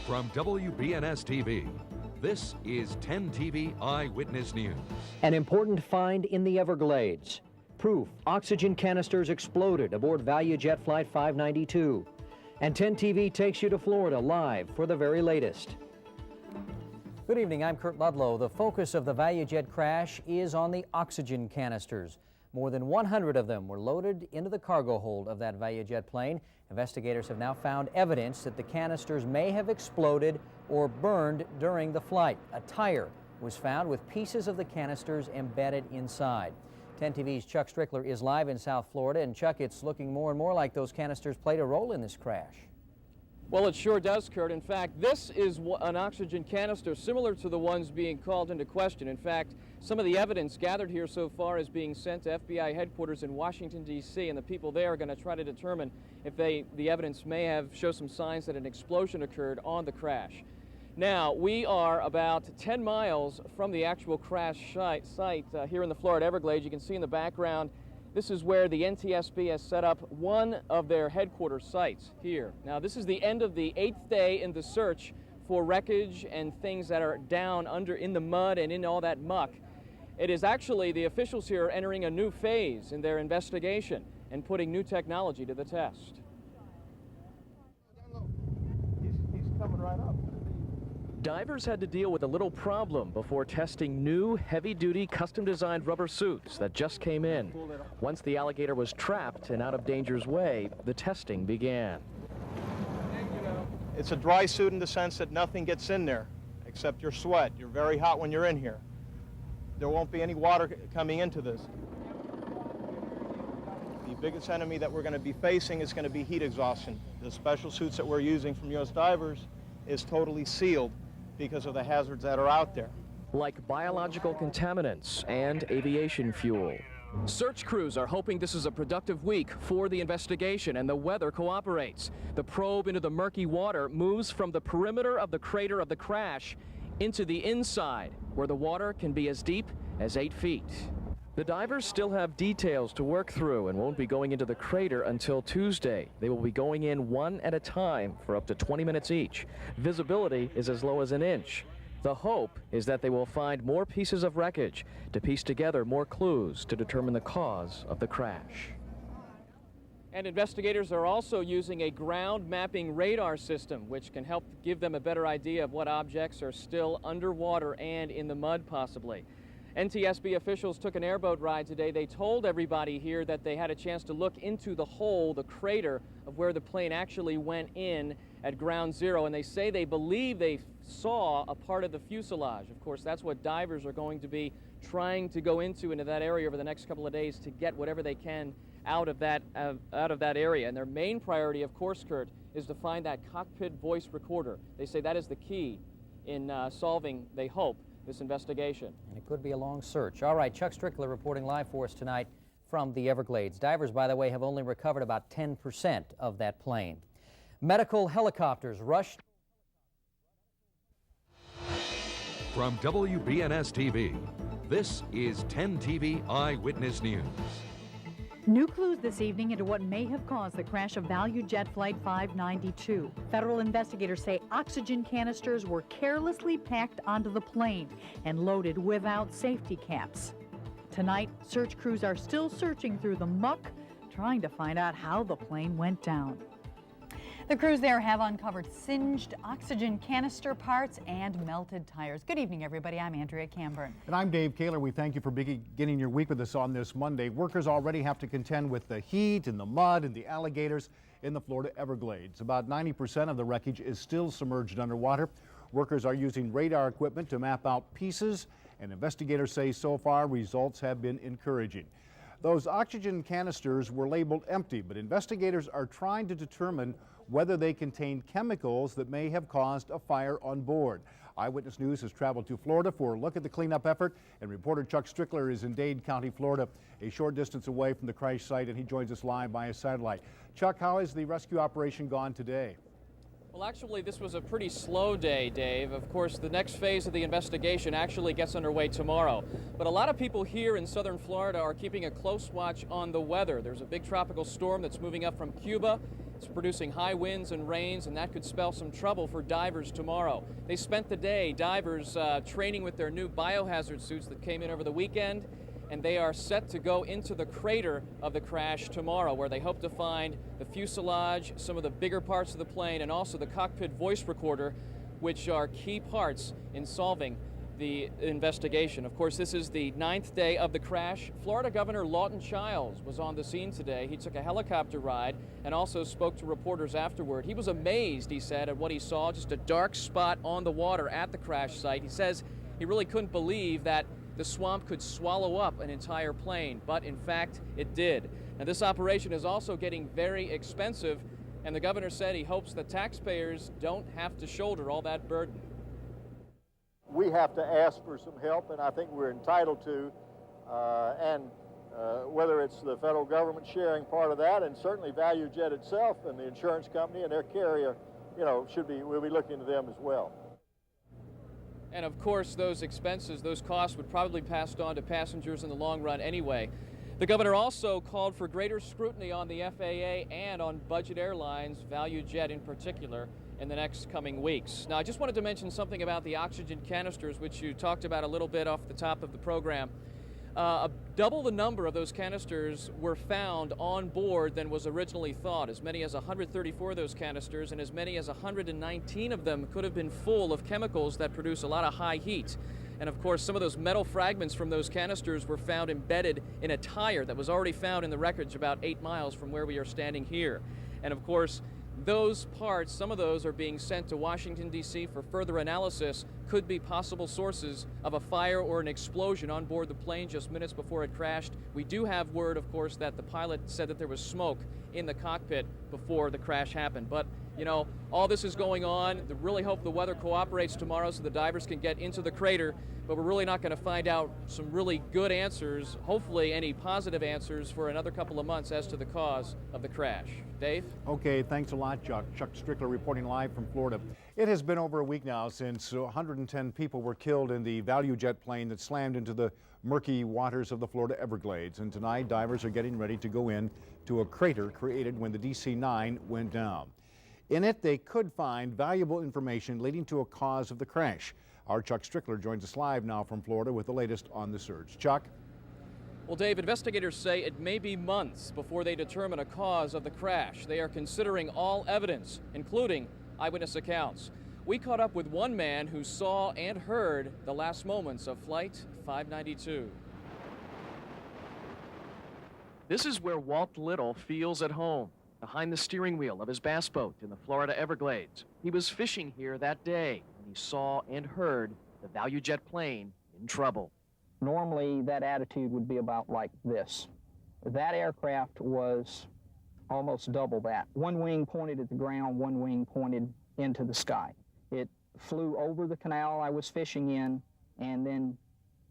From WBNS TV, this is 10 TV Eyewitness News. An important find in the Everglades. Proof oxygen canisters exploded aboard ValuJet Flight 592. And 10 TV takes you to Florida live for the very latest. Good evening, I'm Kurt Ludlow. The focus of the ValuJet crash is on the oxygen canisters. More than 100 of them were loaded into the cargo hold of that ValuJet plane. Investigators have now found evidence that the canisters may have exploded or burned during the flight. A tire was found with pieces of the canisters embedded inside. 10 TV's Chuck Strickler is live in South Florida. And Chuck, it's looking more and more like those canisters played a role in this crash. Well, it sure does, Kurt. In fact, this is an oxygen canister similar to the ones being called into question. In fact, some of the evidence gathered here so far is being sent to FBI headquarters in Washington, D.C., and the people there are going to try to determine if the evidence may show some signs that an explosion occurred on the crash. Now, we are about 10 miles from the actual crash site here in the Florida Everglades. You can see in the background, this is where the NTSB has set up one of their headquarters sites here. Now, this is the end of the 8th day in the search for wreckage and things that are down in the mud and in all that muck. It is actually the officials here are entering a new phase in their investigation and putting new technology to the test. He's coming right up. Divers had to deal with a little problem before testing new, heavy-duty, custom-designed rubber suits that just came in. Once the alligator was trapped and out of danger's way, the testing began. It's a dry suit in the sense that nothing gets in there except your sweat. You're very hot when you're in here. There won't be any water coming into this. The biggest enemy that we're going to be facing is going to be heat exhaustion. The special suits that we're using from U.S. divers is totally sealed because of the hazards that are out there. Like biological contaminants and aviation fuel. Search crews are hoping this is a productive week for the investigation and the weather cooperates. The probe into the murky water moves from the perimeter of the crater of the crash into the inside, where the water can be as deep as 8 feet. The divers still have details to work through and won't be going into the crater until Tuesday. They will be going in one at a time for up to 20 minutes each. Visibility is as low as an inch. The hope is that they will find more pieces of wreckage to piece together more clues to determine the cause of the crash. And investigators are also using a ground mapping radar system, which can help give them a better idea of what objects are still underwater and in the mud possibly. NTSB officials took an airboat ride today. They told everybody here that they had a chance to look into the hole, the crater of where the plane actually went in at ground zero, and they say they believe they saw a part of the fuselage. Of course, that's what divers are going to be trying to go into that area over the next couple of days to get whatever they can out of that area. And their main priority, of course, Kurt, is to find that cockpit voice recorder. They say that is the key in solving, they hope, this investigation. And it could be a long search. All right, Chuck Strickler reporting live for us tonight from the Everglades. Divers, by the way, have only recovered about 10% of that plane. Medical helicopters rushed. From WBNS TV, this is 10 TV Eyewitness News. New clues this evening into what may have caused the crash of ValuJet Flight 592. Federal investigators say oxygen canisters were carelessly packed onto the plane and loaded without safety caps. Tonight, search crews are still searching through the muck, trying to find out how the plane went down. The crews there have uncovered singed oxygen canister parts and melted tires. Good evening, everybody. I'm Andrea Camburn. And I'm Dave Kaler. We thank you for beginning your week with us on this Monday. Workers already have to contend with the heat and the mud and the alligators in the Florida Everglades. About 90% of the wreckage is still submerged underwater. Workers are using radar equipment to map out pieces, and investigators say so far results have been encouraging. Those oxygen canisters were labeled empty, but investigators are trying to determine whether they contain chemicals that may have caused a fire on board. Eyewitness News has traveled to Florida for a look at the cleanup effort, and reporter Chuck Strickler is in Dade County, Florida, a short distance away from the crash site, and he joins us live via satellite. Chuck, how has the rescue operation gone today? Well, actually, this was a pretty slow day, Dave. Of course, the next phase of the investigation actually gets underway tomorrow. But a lot of people here in southern Florida are keeping a close watch on the weather. There's a big tropical storm that's moving up from Cuba. It's producing high winds and rains, and that could spell some trouble for divers tomorrow. They spent the day, divers, training with their new biohazard suits that came in over the weekend, and they are set to go into the crater of the crash tomorrow, where they hope to find the fuselage, some of the bigger parts of the plane, and also the cockpit voice recorder, which are key parts in solving the investigation. Of course, this is the 9th day of the crash. Florida Governor Lawton Chiles was on the scene today. He took a helicopter ride and also spoke to reporters afterward. He was amazed, he said, at what he saw, just a dark spot on the water at the crash site. He says he really couldn't believe that the swamp could swallow up an entire plane, but in fact it did. Now, this operation is also getting very expensive, and the governor said he hopes that taxpayers don't have to shoulder all that burden. We have to ask for some help, and I think we're entitled to, whether it's the federal government sharing part of that, and certainly ValuJet itself and the insurance company and their carrier, we'll be looking into them as well. And of course, those expenses, those costs would probably be passed on to passengers in the long run anyway. The governor also called for greater scrutiny on the FAA and on budget airlines, ValuJet in particular, in the next coming weeks. Now, I just wanted to mention something about the oxygen canisters, which you talked about a little bit off the top of the program. Double the number of those canisters were found on board than was originally thought. As many as 134 of those canisters, and as many as 119 of them could have been full of chemicals that produce a lot of high heat. And of course, some of those metal fragments from those canisters were found embedded in a tire that was already found in the wreckage about 8 miles from where we are standing here. And of course, those parts, some of those are being sent to Washington, D.C. for further analysis. Could be possible sources of a fire or an explosion on board the plane just minutes before it crashed. We do have word, of course, that the pilot said that there was smoke in the cockpit before the crash happened. But, all this is going on. I really hope the weather cooperates tomorrow so the divers can get into the crater. But we're really not going to find out some really good answers, hopefully any positive answers, for another couple of months as to the cause of the crash. Dave? Okay, thanks a lot, Chuck. Chuck Strickler reporting live from Florida. It has been over a week now since 110 people were killed in the ValuJet plane that slammed into the murky waters of the Florida Everglades. And tonight, divers are getting ready to go in to a crater created when the DC-9 went down. In it, they could find valuable information leading to a cause of the crash. Our Chuck Strickler joins us live now from Florida with the latest on the search. Chuck? Well, Dave, investigators say it may be months before they determine a cause of the crash. They are considering all evidence, including eyewitness accounts. We caught up with one man who saw and heard the last moments of Flight 592. This is where Walt Little feels at home, behind the steering wheel of his bass boat in the Florida Everglades. He was fishing here that day when he saw and heard the ValuJet plane in trouble. Normally, that attitude would be about like this. That aircraft was almost double that. One wing pointed at the ground, one wing pointed into the sky. It flew over the canal I was fishing in and then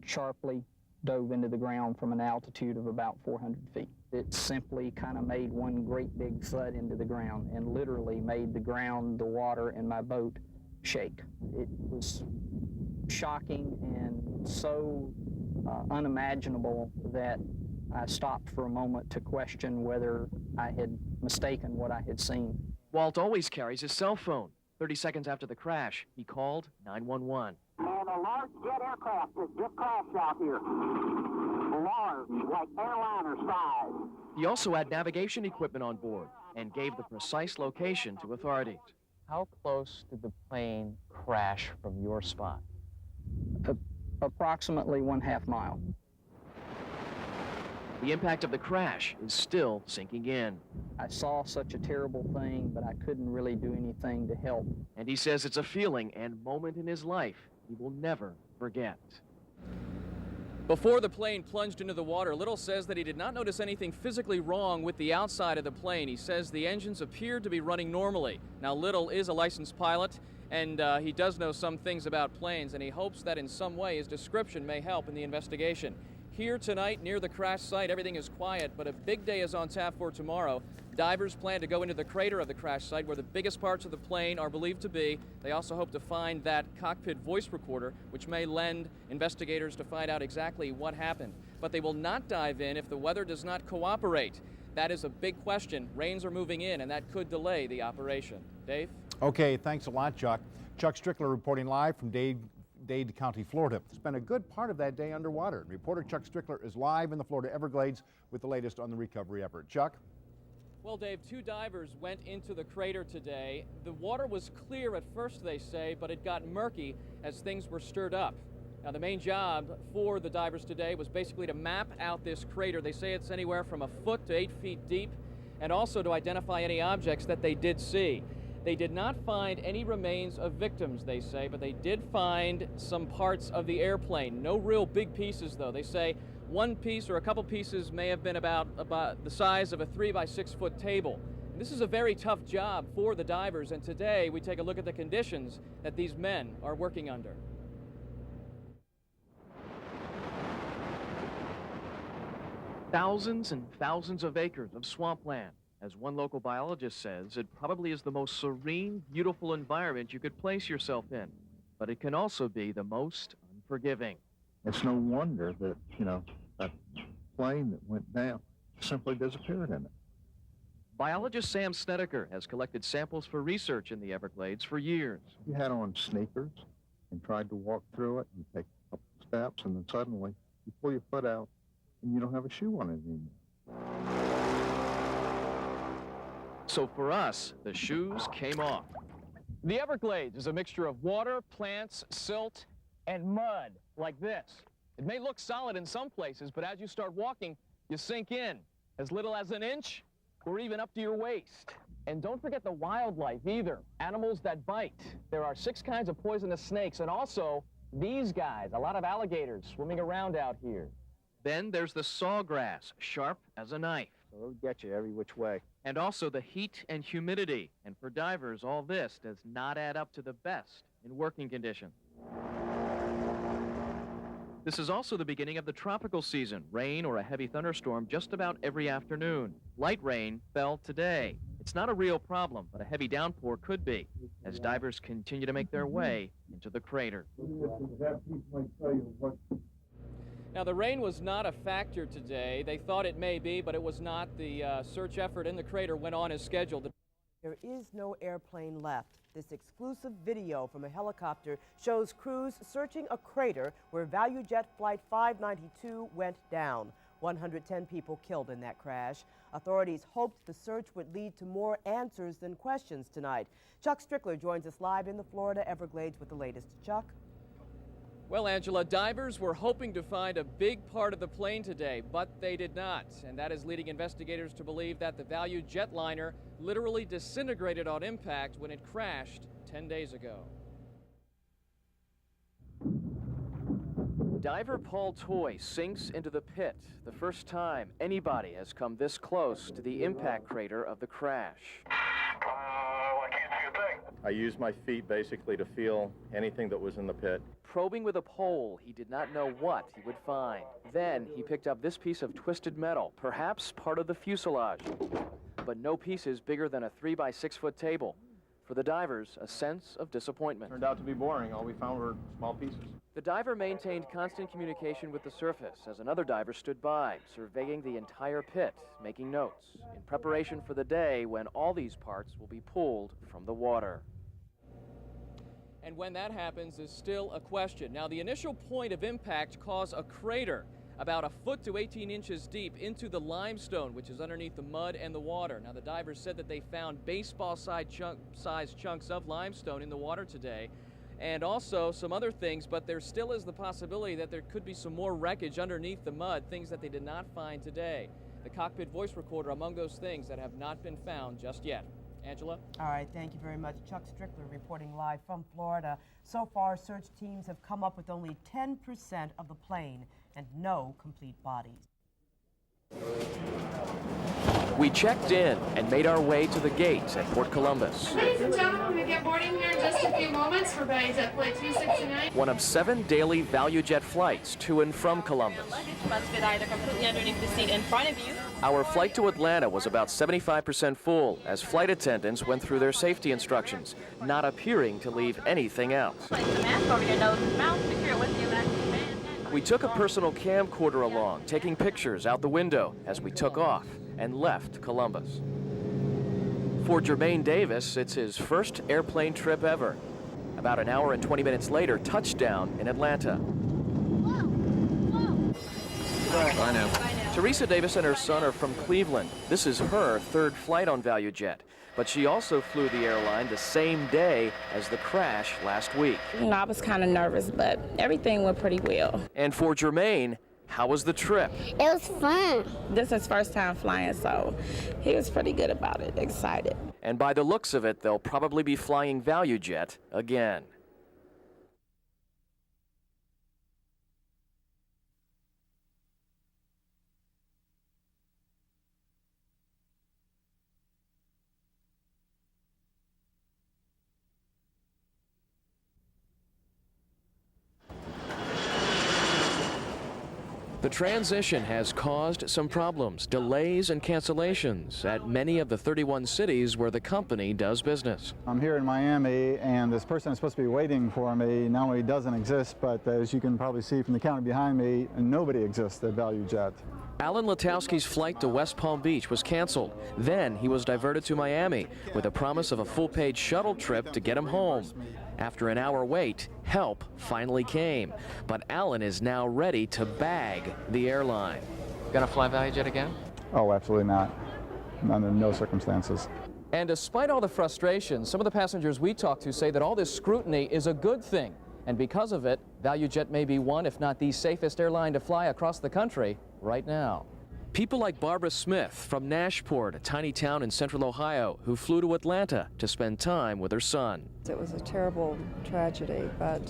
sharply dove into the ground from an altitude of about 400 feet. It simply kind of made one great big thud into the ground and literally made the ground, the water, and my boat shake. It was shocking and so unimaginable that I stopped for a moment to question whether I had mistaken what I had seen. Walt always carries his cell phone. 30 seconds after the crash, he called 911. And a large jet aircraft has just crashed out here. Large, like airliner size. He also had navigation equipment on board and gave the precise location to authorities. How close did the plane crash from your spot? Approximately 1/2 mile. The impact of the crash is still sinking in. I saw such a terrible thing, but I couldn't really do anything to help. And he says it's a feeling and moment in his life he will never forget. Before the plane plunged into the water, Little says that he did not notice anything physically wrong with the outside of the plane. He says the engines appeared to be running normally. Now, Little is a licensed pilot, and he does know some things about planes, and he hopes that in some way his description may help in the investigation. Here tonight near the crash site, everything is quiet, but a big day is on tap for tomorrow. Divers plan to go into the crater of the crash site where the biggest parts of the plane are believed to be. They also hope to find that cockpit voice recorder, which may lend investigators to find out exactly what happened. But they will not dive in if the weather does not cooperate. That is a big question. Rains are moving in, and that could delay the operation. Dave? Okay, thanks a lot, Chuck. Chuck Strickler reporting live from Dade County, Florida. Spent a good part of that day underwater. Reporter Chuck Strickler is live in the Florida Everglades with the latest on the recovery effort. Chuck? Well, Dave, 2 divers went into the crater today. The water was clear at first, they say, but it got murky as things were stirred up. Now, the main job for the divers today was basically to map out this crater. They say it's anywhere from 1 foot to 8 feet deep, and also to identify any objects that they did see. They did not find any remains of victims, they say, but they did find some parts of the airplane. No real big pieces, though. They say one piece or a couple pieces may have been about the size of a 3 by 6 foot table. And this is a very tough job for the divers, and today we take a look at the conditions that these men are working under. Thousands and thousands of acres of swampland. As one local biologist says, it probably is the most serene, beautiful environment you could place yourself in. But it can also be the most unforgiving. It's no wonder that, that plane that went down simply disappeared in it. Biologist Sam Snedeker has collected samples for research in the Everglades for years. You had on sneakers and tried to walk through it and take a couple steps, and then suddenly you pull your foot out and you don't have a shoe on it anymore. So for us, the shoes came off. The Everglades is a mixture of water, plants, silt, and mud, like this. It may look solid in some places, but as you start walking, you sink in, as little as an inch or even up to your waist. And don't forget the wildlife either, animals that bite. There are 6 kinds of poisonous snakes, and also these guys, a lot of alligators swimming around out here. Then there's the sawgrass, sharp as a knife. So it'll get you every which way. And also the heat and humidity. And for divers, all this does not add up to the best in working conditions. This is also the beginning of the tropical season. Rain or a heavy thunderstorm just about every afternoon. Light rain fell today. It's not a real problem, but a heavy downpour could be, as divers continue to make their way into the crater. Now, the rain was not a factor today. They thought it may be, but it was not. The search effort in the crater went on as scheduled. There is no airplane left. This exclusive video from a helicopter shows crews searching a crater where ValuJet Flight 592 went down. 110 people killed in that crash. Authorities hoped the search would lead to more answers than questions tonight. Chuck Strickler joins us live in the Florida Everglades with the latest. Chuck? Well, Angela, divers were hoping to find a big part of the plane today, but they did not. And that is leading investigators to believe that the ValuJet liner literally disintegrated on impact when it crashed 10 days ago. Diver Paul Toy sinks into the pit, the first time anybody has come this close to the impact crater of the crash. I can't see a thing. I used my feet basically to feel anything that was in the pit. Probing with a pole, he did not know what he would find. Then he picked up this piece of twisted metal, perhaps part of the fuselage, but no pieces bigger than a 3 by 6 foot table. For the divers, a sense of disappointment. Turned out to be boring. All we found were small pieces. The diver maintained constant communication with the surface as another diver stood by, surveying the entire pit, making notes, in preparation for the day when all these parts will be pulled from the water. And when that happens is still a question. Now, the initial point of impact caused a crater about 1 foot to 18 inches deep into the limestone, which is underneath the mud and the water. Now, the divers said that they found baseball-sized chunks of limestone in the water today, and also some other things, but there still is the possibility that there could be some more wreckage underneath the mud, things that they did not find today. The cockpit voice recorder among those things that have not been found just yet. Angela? All right, thank you very much. Chuck Strickler reporting live from Florida. So far, search teams have come up with only 10% of the plane and no complete bodies. We checked in and made our way to the gates at Port Columbus. Ladies and gentlemen, we're going to get boarding here in just a few moments for ValuJet Flight 269. One of 7 daily ValuJet flights to and from Columbus. Luggage must fit either completely underneath the seat in front of you. Our flight to Atlanta was about 75% full as flight attendants went through their safety instructions, not appearing to leave anything out. Place the mask over your nose and mouth, secure it with your left hand. We took a personal camcorder along, taking pictures out the window as we took off and left Columbus. For Jermaine Davis, it's his first airplane trip ever. About an hour and 20 minutes later, touchdown in Atlanta. Bye now. Teresa Davis and her son are from Cleveland. This is her 3rd flight on ValuJet, but she also flew the airline the same day as the crash last week. You know, I was kind of nervous, but everything went pretty well. And for Jermaine, how was the trip? It was fun. This is his first time flying, so he was pretty good about it, excited. And by the looks of it, they'll probably be flying ValuJet again. The transition has caused some problems, delays and cancellations at many of the 31 cities where the company does business. I'm here in Miami, and this person is supposed to be waiting for me not only doesn't exist, but as you can probably see from the counter behind me, nobody exists at ValuJet. Alan Latowski's flight to West Palm Beach was canceled. Then he was diverted to Miami with a promise of a full-paid shuttle trip to get him home. After an hour wait, help finally came. But Alan is now ready to bag the airline. Gonna fly ValuJet again? Oh, absolutely not. Under no circumstances. And despite all the frustration, some of the passengers we talked to say that all this scrutiny is a good thing. And because of it, ValuJet may be one, if not the safest airline to fly across the country right now. People like Barbara Smith from Nashport, a tiny town in central Ohio, who flew to Atlanta to spend time with her son. It was a terrible tragedy, but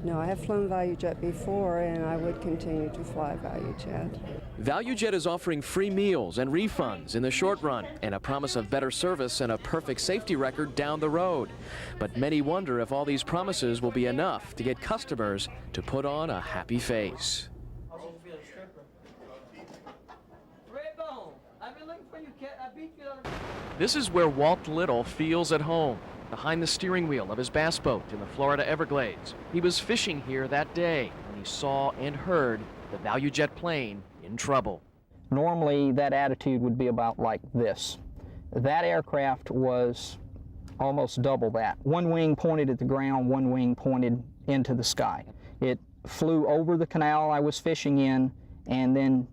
no, I have flown ValuJet before, and I would continue to fly ValuJet. ValuJet is offering free meals and refunds in the short run and a promise of better service and a perfect safety record down the road. But many wonder if all these promises will be enough to get customers to put on a happy face. This is where Walt Little feels at home, behind the steering wheel of his bass boat in the Florida Everglades. He was fishing here that day when he saw and heard the ValuJet plane in trouble. Normally, that attitude would be about like this. That aircraft was almost double that. One wing pointed at the ground, one wing pointed into the sky. It flew over the canal I was fishing in and then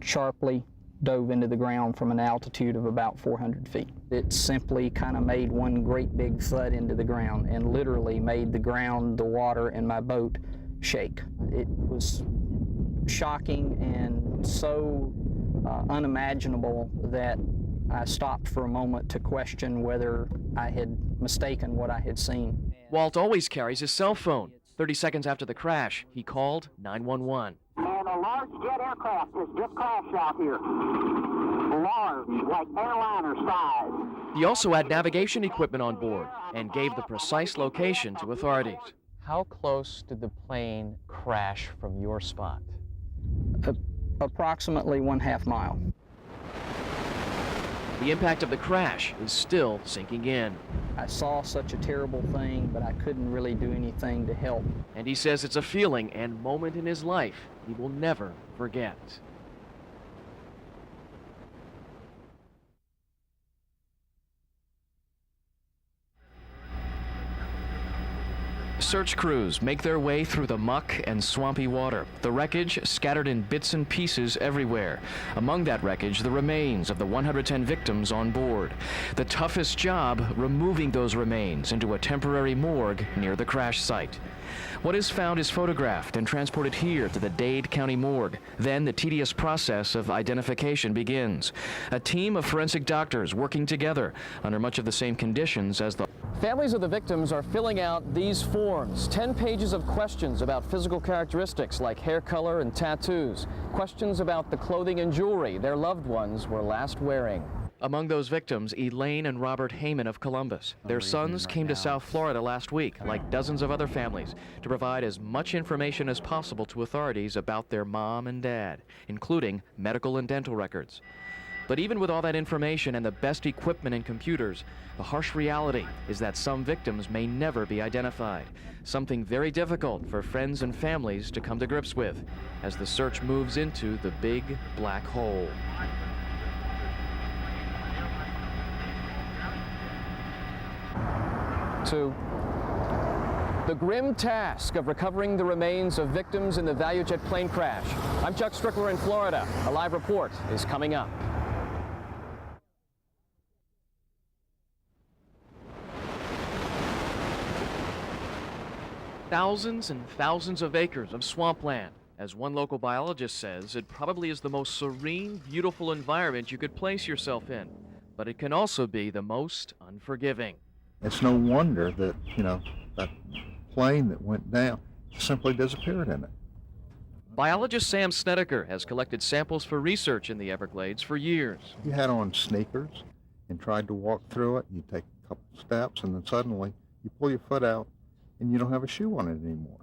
sharply dove into the ground from an altitude of about 400 feet. It simply kind of made one great big thud into the ground and literally made the ground, the water, and my boat shake. It was shocking and so unimaginable that I stopped for a moment to question whether I had mistaken what I had seen. Walt always carries his cell phone. 30 seconds after the crash, he called 911. And a large jet aircraft has just crashed out here. Large, like airliner size. He also had navigation equipment on board and gave the precise location to authorities. How close did the plane crash from your spot? Approximately 1/2 mile. The impact of the crash is still sinking in. I saw such a terrible thing, but I couldn't really do anything to help. And he says it's a feeling and moment in his life he will never forget. Search crews make their way through the muck and swampy water, the wreckage scattered in bits and pieces everywhere. Among that wreckage, the remains of the 110 victims on board. The toughest job, removing those remains into a temporary morgue near the crash site. What is found is photographed and transported here to the Dade County morgue. Then the tedious process of identification begins. A team of forensic doctors working together under much of the same conditions as the Families of the victims are filling out these forms, 10 pages of questions about physical characteristics like hair color and tattoos, questions about the clothing and jewelry their loved ones were last wearing. Among those victims, Elaine and Robert Heyman of Columbus. Their sons came to South Florida last week, like dozens of other families, to provide as much information as possible to authorities about their mom and dad, including medical and dental records. But even with all that information and the best equipment and computers, the harsh reality is that some victims may never be identified, something very difficult for friends and families to come to grips with as the search moves into the big black hole. To the grim task of recovering the remains of victims in the ValuJet plane crash. I'm Chuck Strickler in Florida. A live report is coming up. Thousands and thousands of acres of swampland. As one local biologist says, it probably is the most serene, beautiful environment you could place yourself in. But it can also be the most unforgiving. It's no wonder that, that plane that went down simply disappeared in it. Biologist Sam Snedeker has collected samples for research in the Everglades for years. You had on sneakers and tried to walk through it, you take a couple steps, and then suddenly you pull your foot out and you don't have a shoe on it anymore.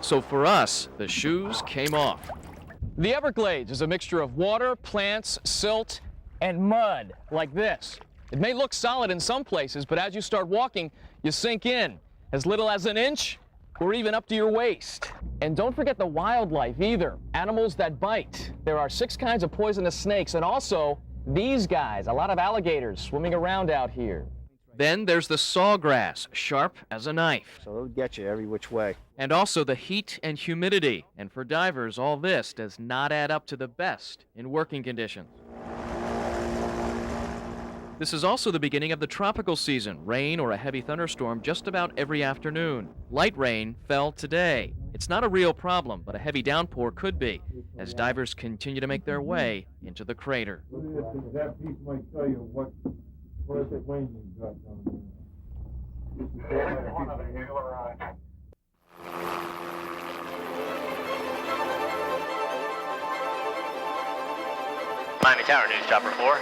So for us, the shoes came off. The Everglades is a mixture of water, plants, silt, and mud, like this. It may look solid in some places, but as you start walking, you sink in, as little as an inch, or even up to your waist. And don't forget the wildlife either, animals that bite. There are 6 kinds of poisonous snakes, and also these guys, a lot of alligators swimming around out here. Then there's the sawgrass, sharp as a knife. So it'll get you every which way. And also the heat and humidity. And for divers, all this does not add up to the best in working conditions. This is also the beginning of the tropical season. Rain or a heavy thunderstorm just about every afternoon. Light rain fell today. It's not a real problem, but a heavy downpour could be, as divers continue to make their way into the crater. That piece might tell you what plane you've got down there. Miami Tower News, Chopper 4.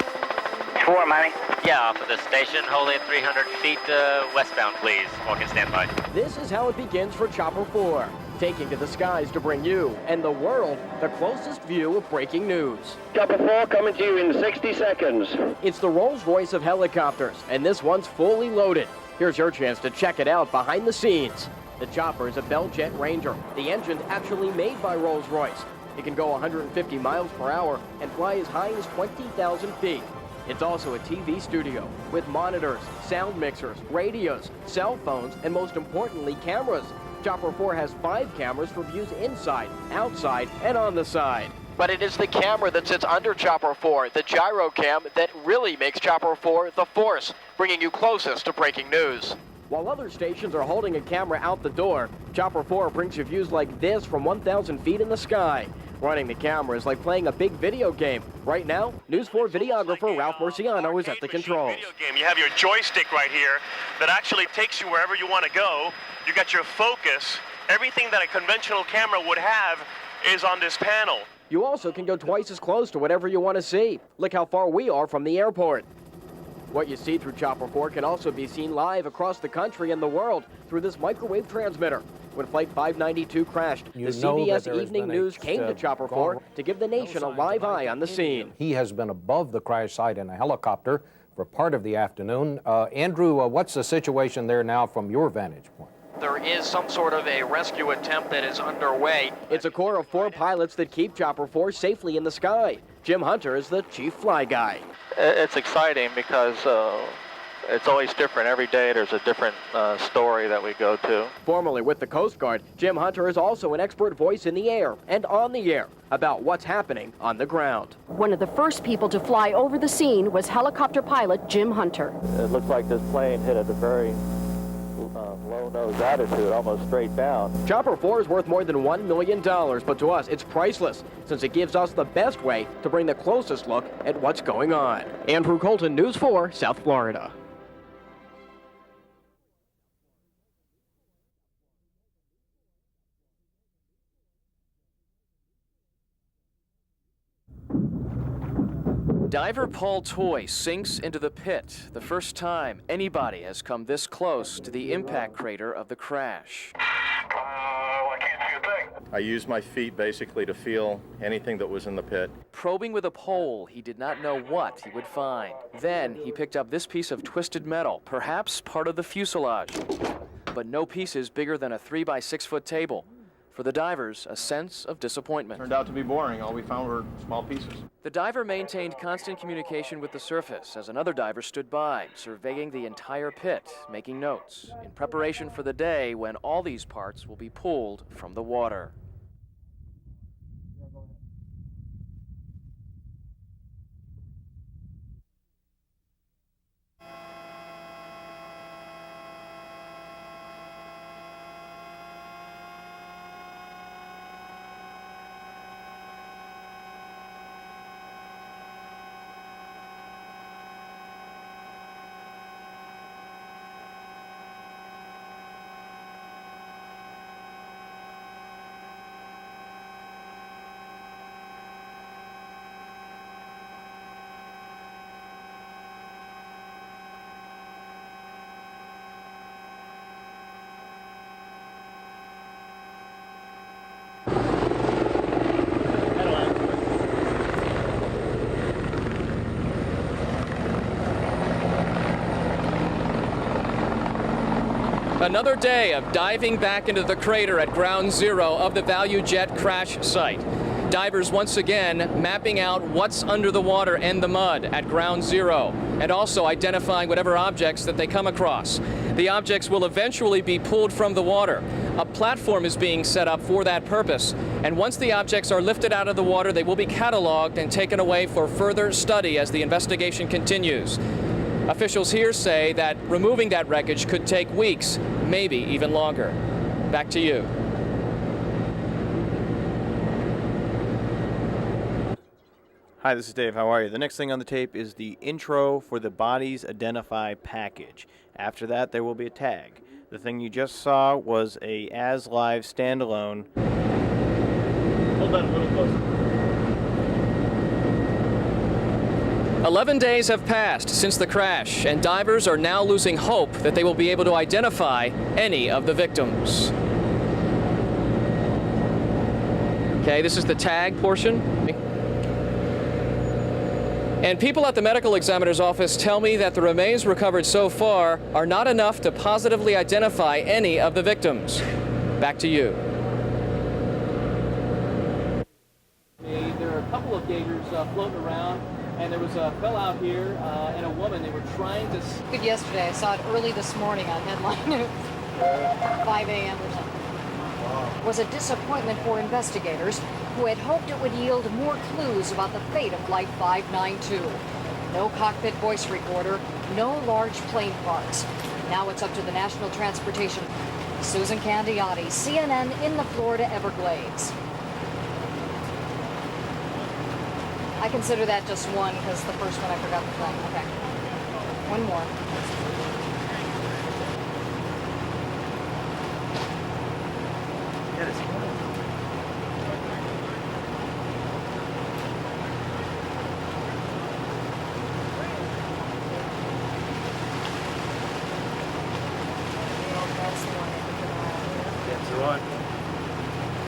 4, Miami. Yeah, off of the station, holding 300 feet westbound, please. Walk in standby. This is how it begins for Chopper 4, taking to the skies to bring you and the world the closest view of breaking news. Chopper 4 coming to you in 60 seconds. It's the Rolls-Royce of helicopters, and this one's fully loaded. Here's your chance to check it out behind the scenes. The chopper is a ValuJet Ranger. The engine's actually made by Rolls-Royce. It can go 150 miles per hour and fly as high as 20,000 feet. It's also a TV studio with monitors, sound mixers, radios, cell phones, and most importantly, cameras. Chopper 4 has 5 cameras for views inside, outside, and on the side. But it is the camera that sits under Chopper 4, the gyro cam, that really makes Chopper 4 the force, bringing you closest to breaking news. While other stations are holding a camera out the door, Chopper 4 brings you views like this from 1,000 feet in the sky. Running the camera is like playing a big video game. Right now, News 4 videographer Ralph Murciano is at the controls. Video game. You have your joystick right here that actually takes you wherever you want to go. You got your focus. Everything that a conventional camera would have is on this panel. You also can go twice as close to whatever you want to see. Look how far we are from the airport. What you see through Chopper 4 can also be seen live across the country and the world through this microwave transmitter. When Flight 592 crashed, the CBS Evening News came to Chopper 4 to give the nation a live eye on the scene. He has been above the crash site in a helicopter for part of the afternoon. Andrew, what's the situation there now from your vantage point? There is some sort of a rescue attempt that is underway. It's a corps of 4 pilots that keep Chopper 4 safely in the sky. Jim Hunter is the chief fly guy. It's exciting because it's always different. Every day there's a different story that we go to. Formerly with the Coast Guard, Jim Hunter is also an expert voice in the air and on the air about what's happening on the ground. One of the first people to fly over the scene was helicopter pilot Jim Hunter. It looks like this plane hit at a very low nose attitude, almost straight down. Chopper 4 is worth more than $1 million, but to us, it's priceless, since it gives us the best way to bring the closest look at what's going on. Andrew Colton, News 4, South Florida. Diver Paul Toy sinks into the pit, the first time anybody has come this close to the impact crater of the crash. I can't see a thing. I used my feet basically to feel anything that was in the pit. Probing with a pole, he did not know what he would find. Then he picked up this piece of twisted metal, perhaps part of the fuselage, but no pieces bigger than a 3 by 6 foot table. For the divers, a sense of disappointment. Turned out to be boring. All we found were small pieces. The diver maintained constant communication with the surface as another diver stood by, surveying the entire pit, making notes, in preparation for the day when all these parts will be pulled from the water. Another day of diving back into the crater at ground zero of the ValuJet crash site. Divers once again mapping out what's under the water and the mud at ground zero, and also identifying whatever objects that they come across. The objects will eventually be pulled from the water. A platform is being set up for that purpose, and once the objects are lifted out of the water, they will be cataloged and taken away for further study as the investigation continues. Officials here say that removing that wreckage could take weeks, maybe even longer. Back to you. Hi, this is Dave. How are you? The next thing on the tape is the intro for the Bodies Identify package. After that, there will be a tag. The thing you just saw was a As Live standalone. Hold that a little closer. 11 days have passed since the crash, and divers are now losing hope that they will be able to identify any of the victims. Okay, this is the tag portion. And people at the medical examiner's office tell me that the remains recovered so far are not enough to positively identify any of the victims. Back to you. There are a couple of gators floating around. And there was a fellow out here and a woman. They were trying to... Good yesterday. I saw it early this morning on headline news. 5 a.m. or something. It was a disappointment for investigators who had hoped it would yield more clues about the fate of Flight 592. No cockpit voice recorder, no large plane parts. Now it's up to the National Transportation. Susan Candiotti, CNN in the Florida Everglades. I consider that just one because the first one I forgot the thing. Okay. One more. That's the one.